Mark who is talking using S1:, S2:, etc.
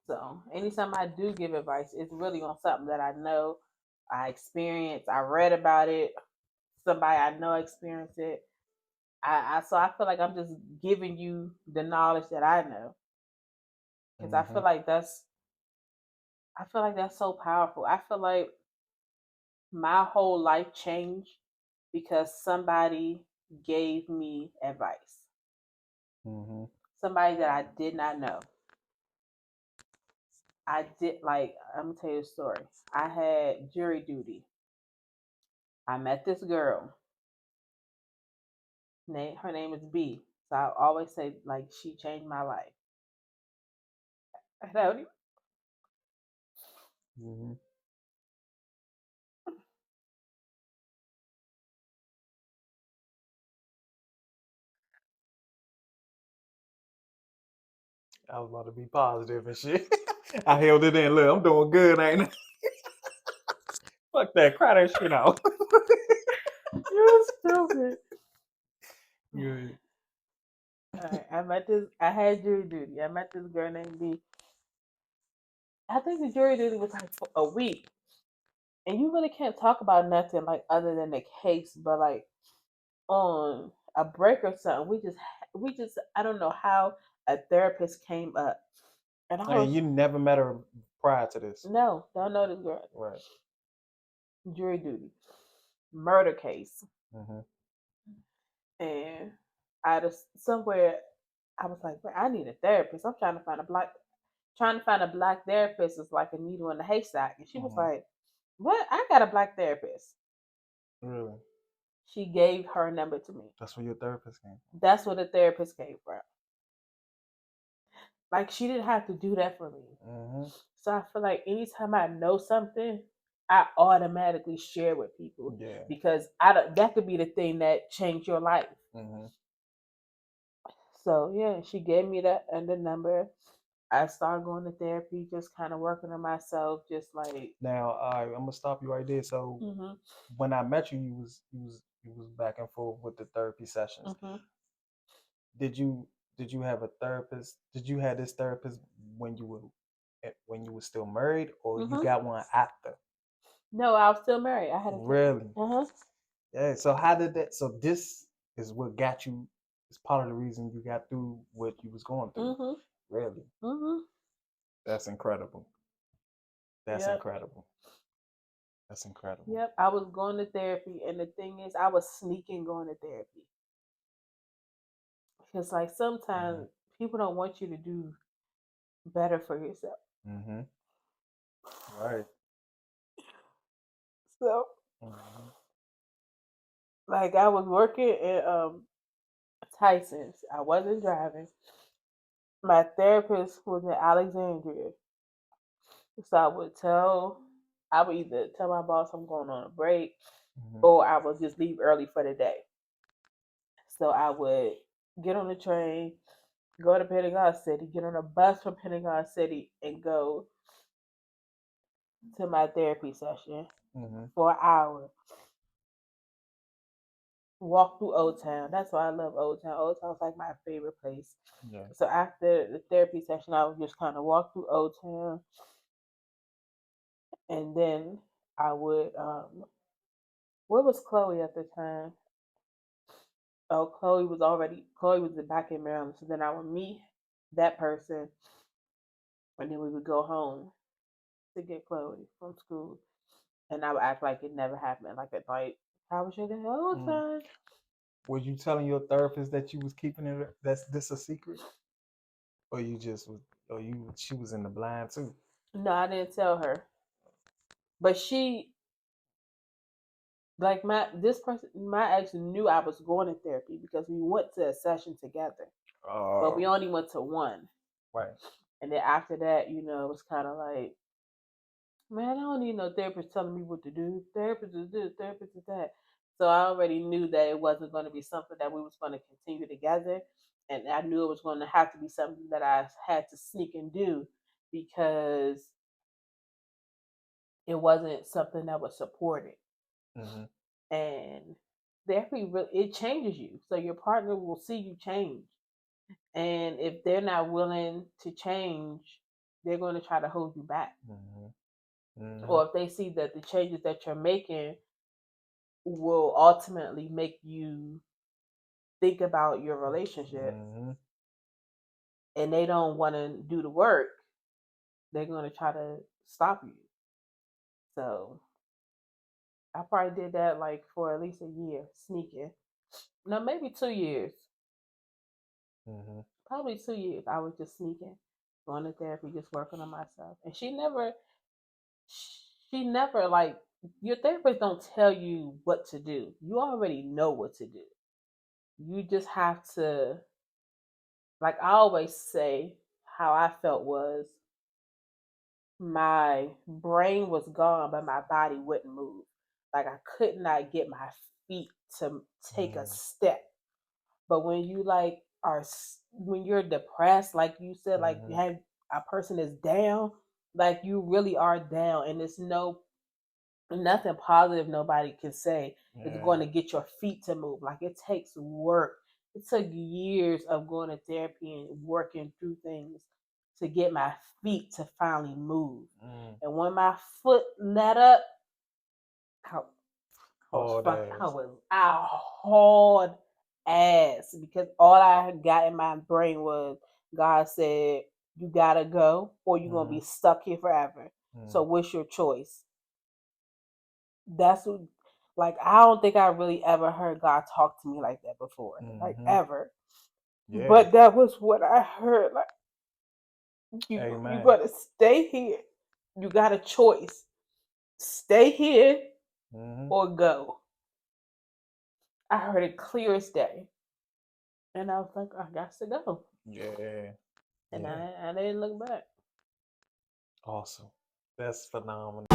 S1: So anytime I do give advice, it's really on something that I know, I experienced, I read about it, somebody I know experienced it. So I feel like I'm just giving you the knowledge that I know because
S2: Mm-hmm.
S1: I feel like that's so powerful. I feel like my whole life changed because somebody gave me advice.
S2: Mm-hmm.
S1: Somebody that I did not know. I did like I'm gonna tell you a story. I had jury duty. I met this girl. Her name is B. So I always say like she changed my life. I don't
S2: Mm-hmm. I was about to be positive and shit. I held it in. Look, I'm doing good, ain't I? Fuck that. Cry that shit out.
S1: You're stupid.
S2: Good.
S1: Alright, I met this. I had jury duty. I met this girl named B. I think the jury duty was like for a week, and you really can't talk about nothing like other than the case. But like on a break or something, we just I don't know how a therapist came up, and I
S2: And
S1: was
S2: you never met her prior to this.
S1: no, don't know this girl.
S2: Right.
S1: Jury duty, murder case,
S2: Mm-hmm.
S1: and I just somewhere I was like, "Man, I need a therapist. I'm trying to find a black therapist is like a needle in a haystack." And she was
S2: Mm-hmm.
S1: like, "What? I got a black therapist."
S2: Really?
S1: She gave her number to me.
S2: That's where your therapist came
S1: That's what the therapist came from. Like she didn't have to do that for me.
S2: from. Mm-hmm.
S1: So I feel like anytime I know something, I automatically share with people
S2: Yeah.
S1: because that could be the thing that changed your life.
S2: Mm-hmm.
S1: So yeah, she gave me that and the number. I started going to therapy, just kind of working on myself, just like.
S2: Now, I'm gonna stop you right there. So,
S1: Mhm.
S2: when I met you, you was back and forth with the therapy sessions.
S1: Mhm.
S2: Did you did you have a therapist? Did you have this therapist when you were still married, or you
S1: Mhm.
S2: got one after?
S1: No, I was still married. I had a.
S2: Really?
S1: Uh huh.
S2: Yeah. So how did that? So this is what got you. It's part of the reason you got through what you was going through.
S1: Mhm.
S2: Really?
S1: Mhm.
S2: That's incredible. That's
S1: Yep.
S2: incredible. That's incredible.
S1: Yep. I was going to therapy, and the thing is, I was sneaking going to therapy because, like,
S2: Mm-hmm.
S1: sometimes people don't want you to do better for yourself.
S2: Mm-hmm. Right.
S1: So,
S2: Mm-hmm.
S1: like, I was working at Tyson's. I wasn't driving. My therapist was in Alexandria, so I would either tell my boss I'm going on a break,
S2: Mm-hmm.
S1: or I would just leave early for the day. So I would get on the train, go to Pentagon City, get on a bus from Pentagon City, and go to my therapy session
S2: Mm-hmm.
S1: for an hour. Walk through Old Town. That's why I love Old Town. Old Town's like my favorite place.
S2: Yeah.
S1: So after the therapy session, I would just kind of walk through Old Town, and then I would. Where was Chloe at the time? Oh, Chloe was back in Maryland. So then I would meet that person, and then we would go home to get Chloe from school. And I would act like it never happened. Like at night, how was your day? Oh, it's
S2: Mm.
S1: fine.
S2: Was you telling your therapist that you was keeping it? That's this a secret, or you just was, or you she was in the blind too?
S1: No, I didn't tell her, but she like my ex knew I was going to therapy because we went to a session together, but we
S2: Oh,
S1: only went to one.
S2: right.
S1: And then after that, it was kind of like, man, I don't need no therapist telling me what to do. Therapist is this, therapist is that. So I already knew that it wasn't going to be something that we was going to continue together, and I knew it was going to have to be something that I had to sneak and do because it wasn't something that was supported.
S2: Mm-hmm.
S1: And therapy it changes you, so your partner will see you change, and if they're not willing to change, they're going to try to hold you back.
S2: Mm-hmm.
S1: Or if they see that the changes that you're making will ultimately make you think about your relationship, and they don't want to do the work, they're going to try to stop you. So I probably did that like for at least a year, sneaking. No, maybe 2 years. Probably 2 years. I was just sneaking, going to therapy, just working on myself. And she never like, your therapist don't tell you what to do. You already know what to do. You just have to, like I always say, how I felt was my brain was gone, but my body wouldn't move. Like I could not get my feet to take a step. But when you like when you're depressed, like you said, like you have a person is down, like you really are down, and there's nothing positive nobody can say is going to get your feet to move. Like it takes work. It took years of going to therapy and working through things to get my feet to finally move. And when my foot let up, I was hard ass, because all I had got in my brain was God said you gotta go or you're gonna be stuck here forever. So what's your choice? That's what, like, I don't think I really ever heard God talk to me like that before, like ever. Yeah. But that was what I heard. Like, you gotta stay here. You got a choice: stay here or go. I heard it clear as day, and I was like, I got to go.
S2: Yeah.
S1: And I didn't look back.
S2: Awesome. That's phenomenal.